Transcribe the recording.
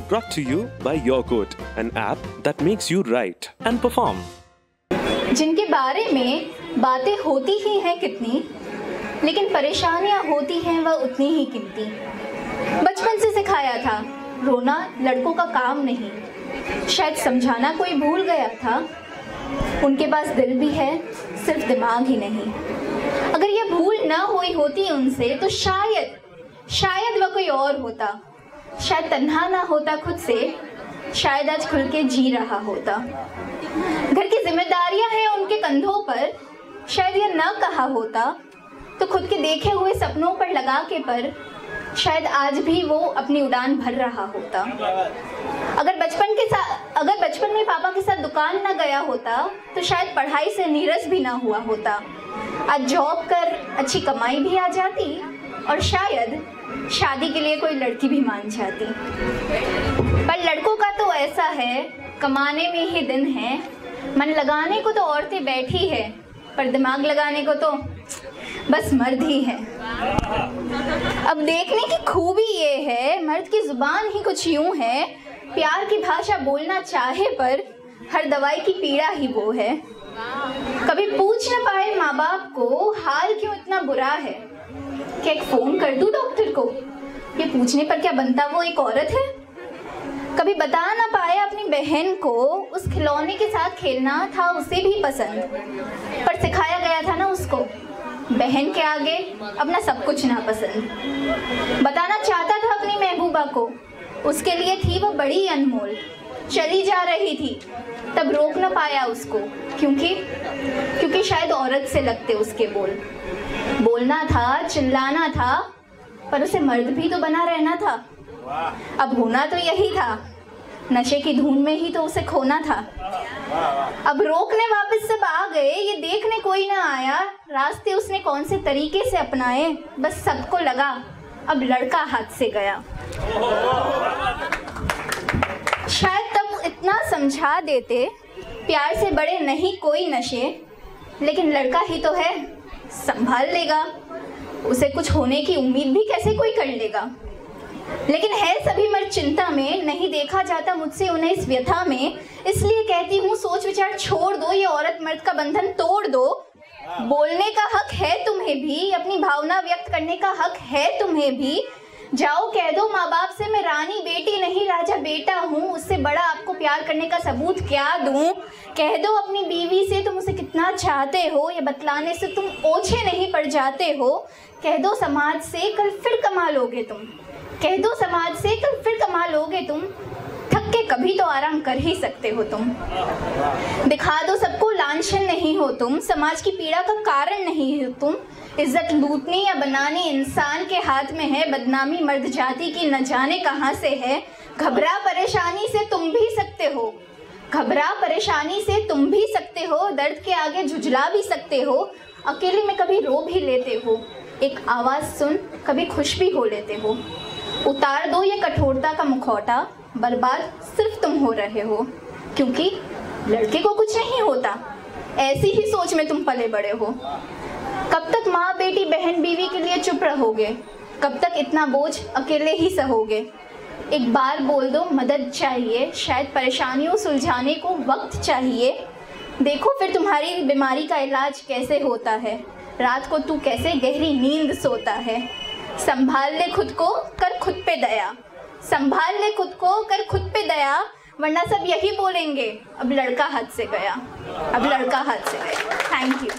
Brought to you by Yogourt, an app that makes you write and perform. जिनके बारे में बातें होती ही हैं कितनी, लेकिन परेशानियां होती हैं वह उतनी ही गिनती। बचपन से सिखाया था रोना लड़कों का काम नहीं, शायद समझाना कोई भूल गया था। उनके पास दिल भी है, सिर्फ दिमाग ही नहीं। अगर यह भूल ना हुई होती उनसे तो शायद वह कोई और होता, शायद तन्हा ना होता खुद से, शायद आज खुल के जी रहा होता। घर की जिम्मेदारियां हैं उनके कंधों पर, शायद यह ना कहा होता तो खुद के देखे हुए सपनों पर लगा के पर शायद आज भी वो अपनी उड़ान भर रहा होता। अगर बचपन में पापा के साथ दुकान ना गया होता तो शायद पढ़ाई से नीरस भी ना हुआ होता। आज जॉब कर अच्छी कमाई भी आ जाती और शायद शादी के लिए कोई लड़की भी मान जाती। पर लड़कों का तो ऐसा है, कमाने में ही दिन है। मन लगाने को तो औरतें बैठी है, पर दिमाग लगाने को तो बस मर्द ही है। अब देखने की खूबी ये है, मर्द की जुबान ही कुछ यूं है, प्यार की भाषा बोलना चाहे पर हर दवाई की पीड़ा ही वो है। कभी पूछ न पाए माँ बाप को हाल क्यों इतना बुरा है, क्या एक फोन कर दूं डॉक्टर को, ये पूछने पर क्या बनता वो एक औरत है। कभी बता ना पाए अपनी बहन को उस खिलौने के साथ खेलना था उसे भी पसंद, पर सिखाया गया था ना उसको बहन के आगे अपना सब कुछ ना पसंद। बताना चाहता था अपनी महबूबा को उसके लिए थी वो बड़ी अनमोल, चली जा रही थी तब रोक न पाया उसको, क्योंकि शायद औरत से लगते उसके बोल। बोलना था, चिल्लाना था, पर उसे मर्द भी तो बना रहना था। अब होना तो यही था, नशे की धुन में ही तो उसे खोना था। अब रोकने वापस सब आ गए, ये देखने कोई ना आया रास्ते उसने कौन से तरीके से अपनाए। बस सबको लगा अब लड़का हाथ से गया। शायद तब इतना समझा देते, प्यार से बड़े नहीं कोई नशे, लेकिन लड़का ही तो है, संभाल लेगा, उसे कुछ होने की उम्मीद भी कैसे कोई कर लेगा। लेकिन है सभी मर्द चिंता में, नहीं देखा जाता मुझसे उन्हें इस व्यथा में। इसलिए कहती हूँ सोच विचार छोड़ दो, ये औरत मर्द का बंधन तोड़ दो। बोलने का हक है तुम्हें भी, अपनी भावना व्यक्त करने का हक है तुम्हें भी। जाओ कह दो माँ बाप से मैं रानी बेटी नहीं राजा बेटा हूँ, उससे बड़ा आपको प्यार करने का सबूत क्या दूँ। कह दो अपनी बीवी से तुम उसे कितना चाहते हो, ये बतलाने से तुम ओछे नहीं पड़ जाते हो। कह दो समाज से कल फिर कमा लोगे तुम, कह दो समाज से कल फिर कमा लोगे तुम, थक के कभी तो आराम कर ही सकते हो तुम। दिखा दो सबको लांछन नहीं हो तुम, समाज की पीड़ा का कारण नहीं हो तुम। इज्जत लूटनी या बनानी इंसान के हाथ में है, बदनामी मर्द जाति की न जाने कहाँ से है। घबरा परेशानी से तुम भी सकते हो, घबरा परेशानी से तुम भी सकते हो, दर्द के आगे झुझला भी सकते हो। अकेले में कभी रो भी लेते हो, एक आवाज़ सुन कभी खुश भी हो लेते हो। उतार दो ये कठोरता का मुखौटा, बर्बाद सिर्फ तुम हो रहे हो, क्योंकि लड़के को कुछ नहीं होता। ऐसी ही सोच में तुम पले बड़े हो। कब तक माँ बेटी बहन बीवी के लिए चुप रहोगे, कब तक इतना बोझ अकेले ही सहोगे। एक बार बोल दो मदद चाहिए, शायद परेशानियों सुलझाने को वक्त चाहिए। देखो फिर तुम्हारी बीमारी का इलाज कैसे होता है, रात को तू कैसे गहरी नींद सोता है। संभाल ले खुद को, कर खुद पे दया, संभाल ले खुद को, कर खुद पे दया, वरना सब यही बोलेंगे अब लड़का हाथ से गया, अब लड़का हाथ से गया। Thank you.